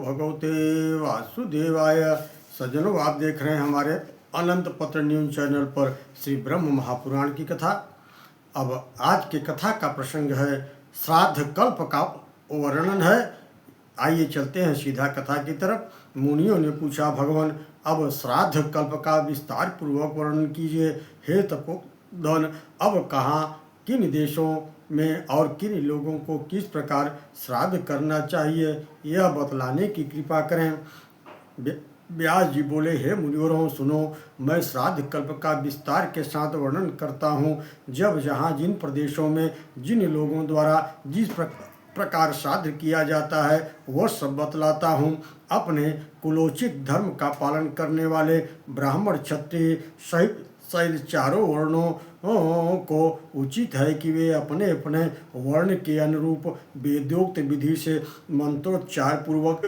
भगवते वासुदेवाय। सज्जनों, आप देख रहे हैं हमारे अनंत पत्र न्यूज चैनल पर श्री ब्रह्म महापुराण की कथा। अब आज की कथा का प्रसंग है श्राद्ध कल्प का वर्णन है। आइए चलते हैं सीधा कथा की तरफ। मुनियों ने पूछा, भगवान अब श्राद्ध कल्प का विस्तार पूर्वक वर्णन कीजिए। हे तपोधन, अब कहाँ, किन देशों में और किन लोगों को किस प्रकार श्राद्ध करना चाहिए, यह बतलाने की कृपा करें। व्यास जी बोले, हे मुनिवरों, सुनो, मैं श्राद्ध कल्प का विस्तार के साथ वर्णन करता हूँ। जब जहाँ जिन प्रदेशों में जिन लोगों द्वारा जिस प्रकार श्राद्ध किया जाता है वह सब बतलाता हूँ। अपने कुलोचित धर्म का पालन करने वाले ब्राह्मण, क्षत्रिय सहित शैल चारों वर्णों को उचित है कि वे अपने अपने वर्ण के अनुरूप वेदोक्त विधि से मंत्रोच्चार पूर्वक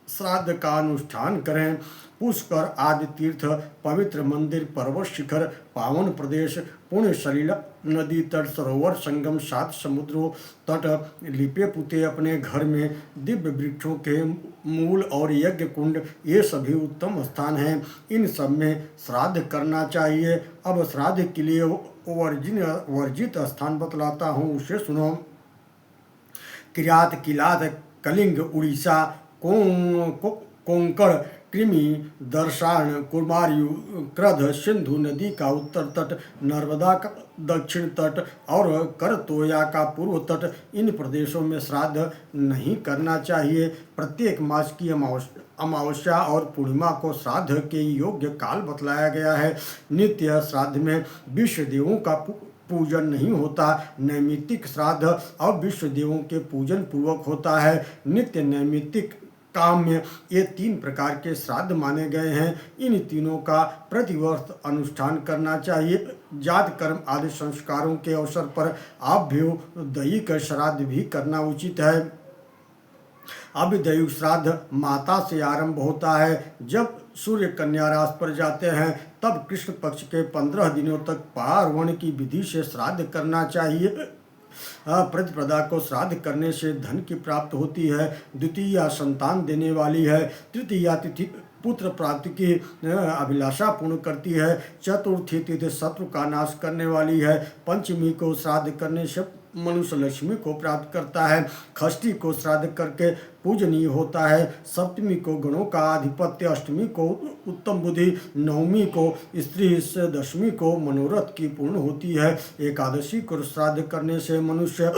श्राद्ध का अनुष्ठान करें। पुष्कर आदि तीर्थ, पवित्र मंदिर, पर्वत शिखर, पावन प्रदेश, पुण्य सलीला नदी तट, सरोवर, संगम, 7 समुद्रों तट, लिपे पुते अपने घर में, दिव्य वृक्षों के मूल और यज्ञ कुंड, ये सभी उत्तम स्थान हैं। इन सब में श्राद्ध करना चाहिए। अब श्राद्ध के लिए वर्जित स्थान बतलाता हूँ, उसे सुनो। किरात, किलात, कलिंग, उड़ीसा, कोंकण, कृमि, दर्शान, कुमारियु, क्रध, सिंधु नदी का उत्तर तट, नर्मदा का दक्षिण तट और करतोया का पूर्व तट, इन प्रदेशों में श्राद्ध नहीं करना चाहिए। प्रत्येक मास की अमावस्या और पूर्णिमा को श्राद्ध के योग्य काल बतलाया गया है। नित्य श्राद्ध में विश्व देवों का पूजन नहीं होता। नैमित्तिक श्राद्ध और विश्व देवों के पूजन पूर्वक होता है। नित्य, नैमित्तिक, काम्य, ये 3 प्रकार के श्राद्ध माने गए हैं। इन तीनों का प्रतिवर्ष अनुष्ठान करना चाहिए। जात कर्म आदि संस्कारों के अवसर पर अभ्युदयिक श्राद्ध भी करना उचित है। अभ्युदयिक श्राद्ध माता से आरंभ होता है। जब सूर्य कन्या राशि पर जाते हैं तब कृष्ण पक्ष के 15 दिनों तक पार्वण की विधि से श्राद्ध करना चाहिए। प्रतिपदा को श्राद्ध करने से धन की प्राप्ति होती है। द्वितीया संतान देने वाली है। तृतीया तिथि पुत्र प्राप्ति की अभिलाषा पूर्ण करती है। चतुर्थी तिथि शत्रु का नाश करने वाली है। पंचमी को श्राद्ध करने से मनुष्य लक्ष्मी को प्राप्त करता है। षष्ठी को श्राद्ध करके पूजनीय होता है। सप्तमी को गणों का आधिपत्य, अष्टमी को उत्तम बुद्धि, नवमी को स्त्री से, दशमी को मनोरथ की पूर्ण होती है। एकादशी को श्राद्ध करने से मनुष्य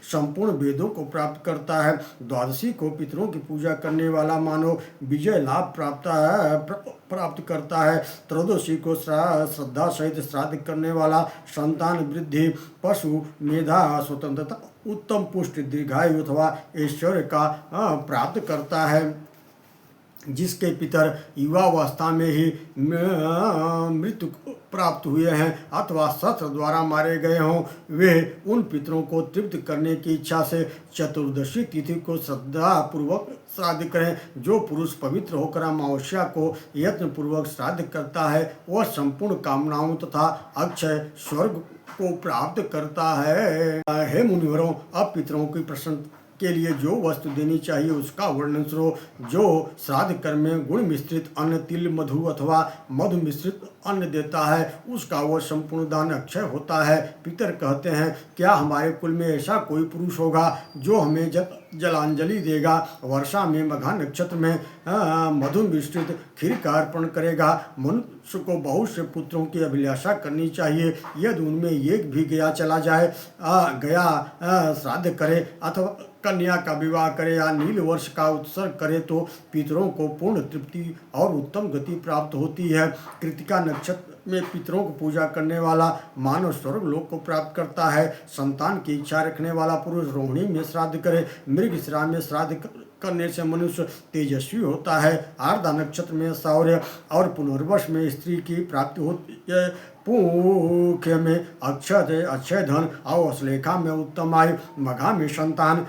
संपूर्ण वेदों को प्राप्त करता है। द्वादशी को पितरों की पूजा करने वाला मानव विजय लाभ प्राप्त करता है। त्रयोदशी को श्रद्धा सहित श्राद्ध करने वाला संतान वृद्धि, पशु, मेधा, स्वतंत्रता, उत्तम पुष्टि, दीर्घायु अथवा ऐश्वर्य का प्राप्त करता है। जिसके पितर युवावस्था में ही मृत्यु प्राप्त हुए हैं अथवा शस्त्र द्वारा मारे गए हों, वे उन पितरों को तृप्त करने की इच्छा से चतुर्दशी तिथि को श्रद्धापूर्वक श्राद्ध करें। जो पुरुष पवित्र होकर अमावस्या को यत्न पूर्वक श्राद्ध करता है वह संपूर्ण कामनाओं तथा अक्षय स्वर्ग को प्राप्त करता है। हे मुनिवरों, अब पितरों की प्रसन्न के लिए जो वस्तु देनी चाहिए उसका वर्णन सुनो। जो श्राद्ध कर्म में गुण मिश्रित अन्न, तिल, मधु अथवा मधु मिश्रित अन्न देता है उसका वह संपूर्ण दान अक्षय होता है। पितर कहते हैं, क्या हमारे कुल में ऐसा कोई पुरुष होगा जो हमें जलांजलि देगा, वर्षा में, मघा नक्षत्र में मधु मिश्रित खीर का अर्पण करेगा। मनुष्य को बहुत से पुत्रों की अभिलाषा करनी चाहिए। यदि उनमें एक भी गया चला जाए, श्राद्ध करे अथवा कन्या का विवाह करे या नील वर्ष का उत्सर्ग करे तो पितरों को पूर्ण तृप्ति और उत्तम गति प्राप्त होती है। कृतिका नक्षत्र में पितरों को पूजा करने वाला मानव स्वर्ग लोक को प्राप्त करता है। संतान की इच्छा रखने वाला पुरुष रोहिणी में श्राद्ध करे। मृगशिरा में श्राद्ध करने से मनुष्य तेजस्वी होता है। आर्द्रा नक्षत्र में शौर्य और पुनर्वश में स्त्री की प्राप्ति होती है। पूख्य में अक्षय धन और अश्लेखा में उत्तम आयु, मघा में संतान,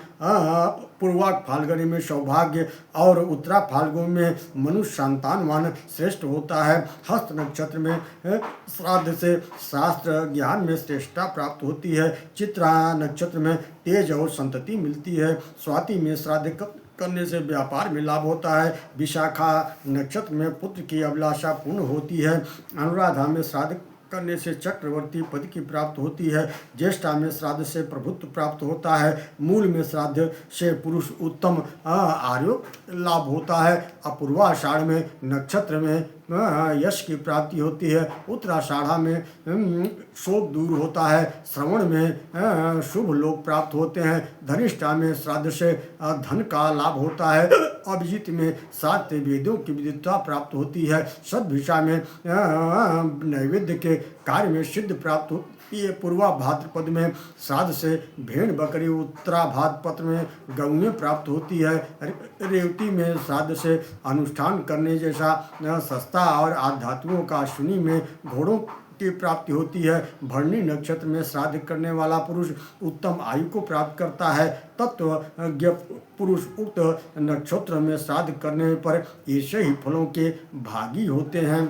पूर्वाक फाल्गुनी में सौभाग्य और उत्तरा फाल्गुन में मनुष्य संतानवान श्रेष्ठ होता है। हस्त नक्षत्र में श्राद्ध से शास्त्र ज्ञान में श्रेष्ठता प्राप्त होती है। चित्रा नक्षत्र में तेज और संतति मिलती है। स्वाति में श्राद्ध करने से व्यापार में लाभ होता है। विशाखा नक्षत्र में पुत्र की अभिलाषा पूर्ण होती है। अनुराधा में श्राद्ध करने से चक्रवर्ती पद की प्राप्त होती है। ज्येष्ठा में श्राद्ध से प्रभुत्व प्राप्त होता है। मूल में श्राद्ध से पुरुष उत्तम आयु लाभ होता है। अपूर्वाषाढ़ में नक्षत्र में यश की प्राप्ति होती है। उत्तराषाढ़ा में शोक दूर होता है। श्रवण में शुभ लोग प्राप्त होते हैं। धनिष्ठा में श्राद्ध से धन का लाभ होता है। अभिजित में 7 वेदों की विदिता प्राप्त होती है। सद्भिषा में नैवेद्य के कार्य में सिद्ध प्राप्त होती है। पूर्वा भाद्रपद में श्राद्ध से भेड़ बकरी, उत्तरा भाद्रपद में गौएं प्राप्त होती है। रेवती में श्राद्ध से अनुष्ठान करने जैसा सस्ता और आध्यात्मिकों का अश्विनी में घोड़ों की प्राप्ति होती है। भरणी नक्षत्र में श्राद्ध करने वाला पुरुष उत्तम आयु को प्राप्त करता है। तत्वज्ञ पुरुष उक्त नक्षत्र में श्राद्ध करने पर ऐसे ही फलों के भागी होते हैं।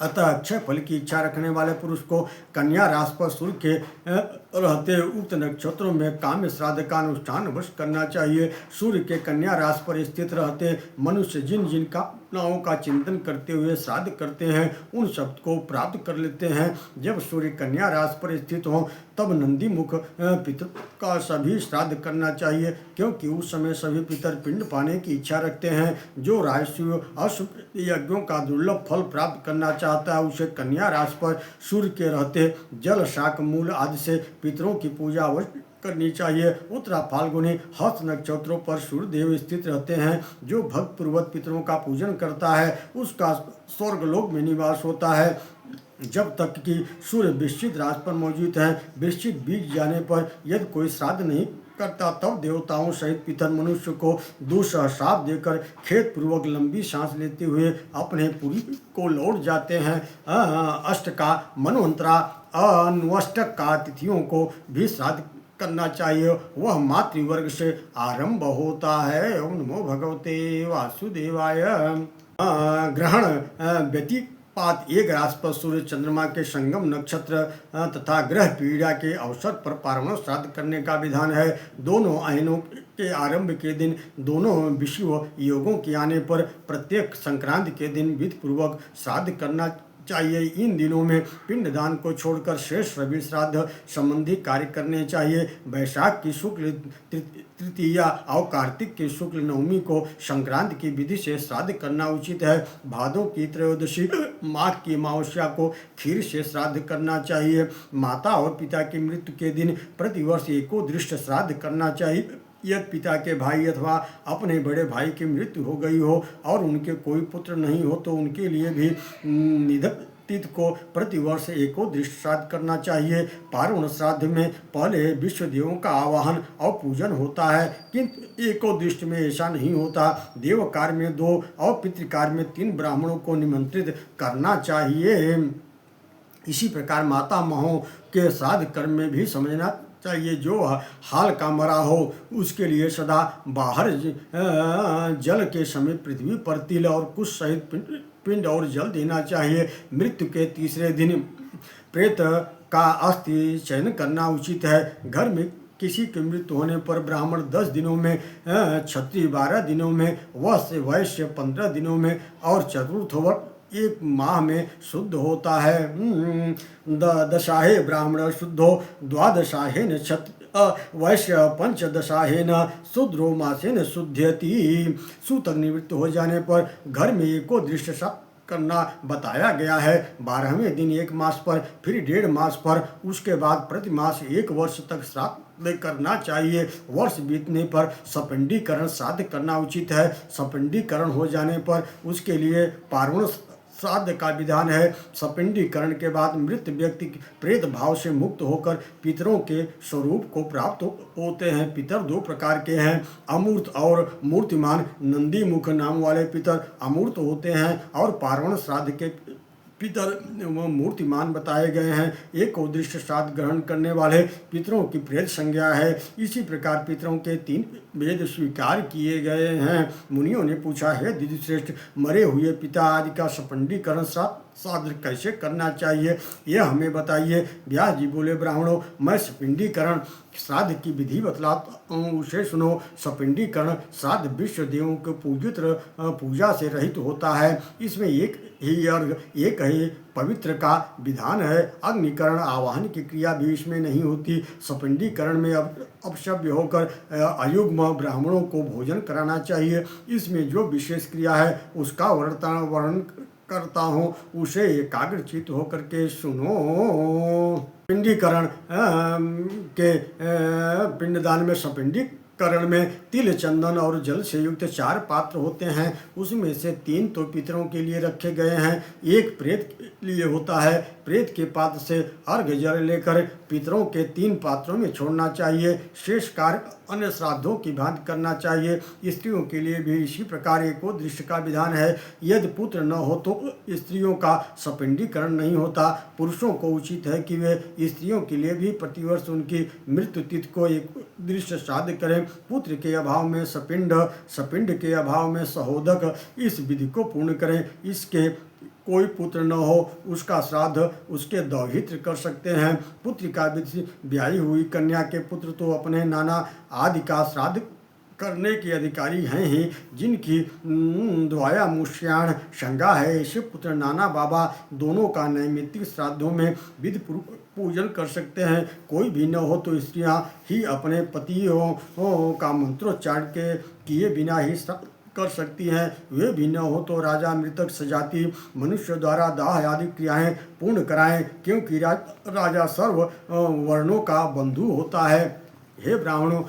अतः अक्षय फल की इच्छा रखने वाले पुरुष को कन्या राशि पर सूर्य के रहते उक्त नक्षत्रों में काम्य श्राद्ध का अनुष्ठान अवश्य करना चाहिए। सूर्य के कन्या राशि पर स्थित रहते मनुष्य जिन जिन कामनाओं का चिंतन करते हुए श्राद्ध करते हैं उन सब को प्राप्त कर लेते हैं। जब सूर्य कन्या राशि पर स्थित हो तब नंदी मुख पितर का सभी श्राद्ध करना चाहिए, क्योंकि उस समय सभी पितर पिंड पाने की इच्छा रखते हैं। जो राजसूय अशुभ यज्ञों का दुर्लभ फल प्राप्त करना चाहता है उसे कन्या राशि पर सूर्य के रहते जल, शाक, मूल आदि से पितरों की पूजा अवश्य करनी चाहिए। उत्तरा फाल्गुनी हस्त नक्षत्रों पर सूर्य देव स्थित रहते हैं। जो भक्त पूर्वक पितरों का पूजन करता है उसका स्वर्गलोक में निवास होता है। जब तक कि सूर्य वृश्चिक राशि पर मौजूद है, वृश्चिक बीत जाने पर यदि कोई श्राद्ध नहीं करता तब देवताओं सहित पितर मनुष्य को दूसरा श्राप देकर खेत पूर्वक लंबी सांस लेते हुए अपने पुरी को लौट जाते हैं। अष्ट का मनवंतरा अनुष्टक का तिथियों को भी श्राद्ध करना चाहिए। वह मातृवर्ग से आरंभ होता है। ओम नमो भगवते वासुदेवाय। ग्रहण व्यतिपात एक राशि पर सूर्य चंद्रमा के संगम नक्षत्र तथा ग्रह पीड़ा के अवसर पर पार्वण श्राद्ध करने का विधान है। दोनों अयनों के आरंभ के दिन दोनों विषुव योगों के आने पर प्रत्येक संक्रांति के दिन विधि पूर्वक श्राद्ध करना चाहिए। इन दिनों में पिंडदान को छोड़कर शेष रवि श्राद्ध संबंधी कार्य करने चाहिए। वैशाख की शुक्ल तृतीया और कार्तिक की शुक्ल नवमी को संक्रांति की विधि से श्राद्ध करना उचित है। भादों की त्रयोदशी, माघ की अमावस्या को खीर से श्राद्ध करना चाहिए। माता और पिता की मृत्यु के दिन प्रतिवर्ष एकोदृष्ट श्राद्ध करना चाहिए। यदि पिता के भाई अथवा अपने बड़े भाई की मृत्यु हो गई हो और उनके कोई पुत्र नहीं हो तो उनके लिए भी निधक तिथि को प्रतिवर्ष एकोदृष्ट श्राद्ध करना चाहिए। पार्वण श्राद्ध में पहले विश्व देवों का आवाहन और पूजन होता है, किंतु एकोदृष्ट में ऐसा नहीं होता। देव कार्य में 2 और पितृकार्य में 3 ब्राह्मणों को निमंत्रित करना चाहिए। इसी प्रकार माता महों के श्राद्ध कर्म में भी समझना चाहिए। जो हाल का मरा हो उसके लिए सदा बाहर जल के समीप पृथ्वी पर तिल और कुश सहित पिंड और जल देना चाहिए। मृत्यु के तीसरे दिन प्रेत का अस्थि चयन करना उचित है। घर में किसी की मृत्यु होने पर ब्राह्मण 10 दिनों में, क्षत्रिय 12 दिनों में, वैश्य 15 दिनों में और चतुर्थ वर्ग 1 माह में शुद्ध होता है। दशाहे ब्राह्मण शुद्धो द्वादशाहेन क्षत्रिय वैश्य पंचदशाहेन शूद्रो मासेन शुद्ध्यति। सूतक निवृत्त हो जाने पर घर में एकोदृष्ट श्राद्ध करना बताया गया है। 12वें दिन 1 मास पर, फिर 1.5 मास पर, उसके बाद प्रति मास 1 वर्ष तक श्राद्ध करना चाहिए। वर्ष बीतने पर सपिंडीकरण श्राद्ध करना उचित है। सपिंडीकरण हो जाने पर उसके लिए पार्वण श्राद्ध का विधान है। सपिंडीकरण के बाद मृत व्यक्ति प्रेत भाव से मुक्त होकर पितरों के स्वरूप को प्राप्त होते हैं। पितर 2 प्रकार के हैं, अमूर्त और मूर्तिमान। नंदी मुख नाम वाले पितर अमूर्त होते हैं और पार्वण श्राद्ध के पितर मूर्तिमान बताए गए हैं। एकोदृष्ट श्राद्ध ग्रहण करने वाले पितरों की प्रेत संज्ञा है। इसी प्रकार पितरों के 3 वेद स्वीकार किए गए हैं। मुनियों ने पूछा, हे दिदिश्रेष्ठ, मरे हुए पिता आदि का सपिंडीकरण श्राद्ध श्राद्ध कैसे करना चाहिए, यह हमें बताइए। व्यास जी बोले, ब्राह्मणों, मैं सपिंडीकरण श्राद्ध की विधि बतलाता हूँ, उसे सुनो। सपिंडीकरण श्राद्ध विश्व देवों के पूजित पूजा से रहित होता है। इसमें एक ही अर्घ, एक ही पवित्र का विधान है। अग्निकरण आवाहन की क्रिया भी इसमें नहीं होती। सपिंडीकरण में अपशव्य होकर अयुग्म ब्राह्मणों को भोजन कराना चाहिए। इसमें जो विशेष क्रिया है उसका वर्णन करता हूँ, उसे एकाग्रचित होकर के सुनो। पिंडीकरण के पिंडदान में सपिंडीकरण में तिल, चंदन और जल से युक्त 4 पात्र होते हैं। उसमें से 3 तो पितरों के लिए रखे गए हैं, एक प्रेत के लिए होता है। प्रेत के पात्र से अर्घ जल लेकर पितरों के 3 पात्रों में छोड़ना चाहिए। शेष कार्य अन्य श्राद्धों की भांति करना चाहिए। स्त्रियों के लिए भी इसी प्रकार एकोद्दिष्ट का विधान है। यदि पुत्र न हो तो स्त्रियों का सपिंडीकरण नहीं होता। पुरुषों को उचित है कि वे स्त्रियों के लिए भी प्रतिवर्ष उनकी मृत्यु तिथि को एक दृश्य श्राद्ध करें। पुत्र के अभाव में सपिंड के अभाव में सहोदक, इस विधि को पूर्ण करें। इसके कोई पुत्र न हो उसका श्राद्ध उसके दौहित्र कर सकते हैं। पुत्र का ब्याही हुई कन्या के पुत्र तो अपने नाना आदि का श्राद्ध करने के अधिकारी हैं ही। जिनकी द्वाया मुष्याण संज्ञा है, ऐसे पुत्र नाना बाबा दोनों का नैमित्तिक श्राद्धों में विधि पूजन कर सकते हैं। कोई भी न हो तो स्त्रियां ही अपने पतियों का मंत्रोच्चारण के किए बिना ही श्राद्ध कर सकती हैं। वे भी न हो तो राजा मृतक सजाति मनुष्य द्वारा दाह आदि क्रियाएं पूर्ण कराएं, क्योंकि राजा सर्व वर्णों का बंधु होता है। हे ब्राह्मणों,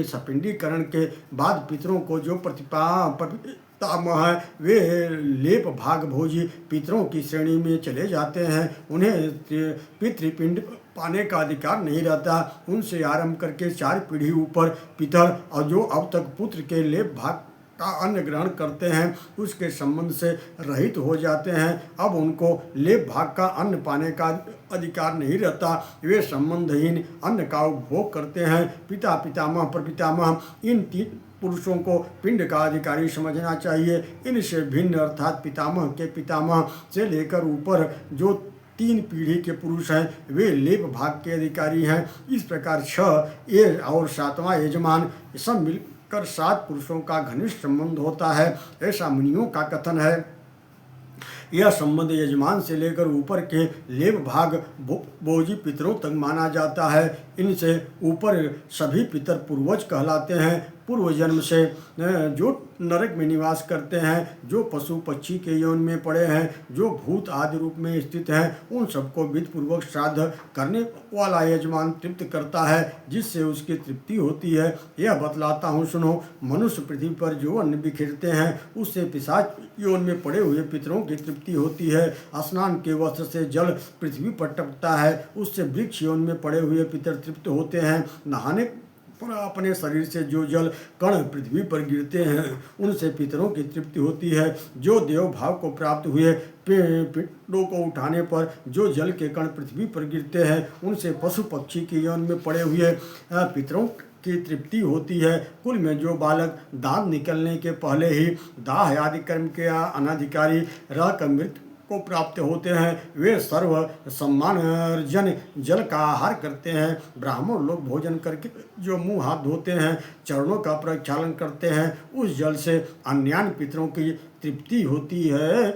सपिंडीकरण के बाद पितरों को जो पितामह है वे लेप भाग भोजी पितरों की श्रेणी में चले जाते हैं। उन्हें पितृपिंड पाने का अधिकार नहीं रहता। उनसे आरंभ करके 4 पीढ़ी ऊपर पितर और जो अब तक पुत्र के लेप भाग का अन्न ग्रहण करते हैं उसके संबंध से रहित हो जाते हैं। अब उनको लेप भाग का अन्न पाने का अधिकार नहीं रहता। वे संबंधहीन अन्न का उपभोग करते हैं। पिता, पितामह, प्रपितामह, इन 3 पुरुषों को पिंड का अधिकारी समझना चाहिए। इनसे भिन्न अर्थात पितामह के पितामह से लेकर ऊपर जो 3 पीढ़ी के पुरुष हैं वे लेप भाग के अधिकारी हैं। इस प्रकार 6 और 7वां यजमान सब मिलकर 7 पुरुषों का घनिष्ठ संबंध होता है, ऐसा मुनियों का कथन है। यह संबंध यजमान से लेकर ऊपर के लेप भाग भोजी पितरों तक माना जाता है। इनसे ऊपर सभी पितर पूर्वज कहलाते हैं। पूर्व जन्म से जो नरक में निवास करते हैं, जो पशु पक्षी के यौन में पड़े हैं, जो भूत आदि रूप में स्थित हैं, उन सबको विधिपूर्वक श्राद्ध करने वाला यजमान तृप्त करता है, जिससे उसकी तृप्ति होती है। यह बतलाता हूँ, सुनो। मनुष्य पृथ्वी पर जो अन्न बिखेरते हैं उससे पिशाच यौन में पड़े हुए पितरों की तृप्ति होती है। स्नान के वस्त्र से जल पृथ्वी पर टपकता है, उससे वृक्ष यौन में पड़े हुए पितर तृप्त होते हैं। नहाने पर अपने शरीर से जो जल कण पृथ्वी पर गिरते हैं उनसे पितरों की तृप्ति होती है। जो देव भाव को प्राप्त हुए पिंडों को उठाने पर जो जल के कण पृथ्वी पर गिरते हैं उनसे पशु पक्षी के यौन में पड़े हुए पितरों की तृप्ति होती है। कुल में जो बालक दांत निकलने के पहले ही दाह आदि कर्म के अनाधिकारी रहकर मृत्यु को प्राप्त होते हैं, वे सर्व सम्मानर्जन जल का आहार करते हैं। ब्राह्मण लोग भोजन करके जो मुंह हाथ धोते हैं, चरणों का प्रक्षालन करते हैं, उस जल से अन्यान्य पितरों की तृप्ति होती है।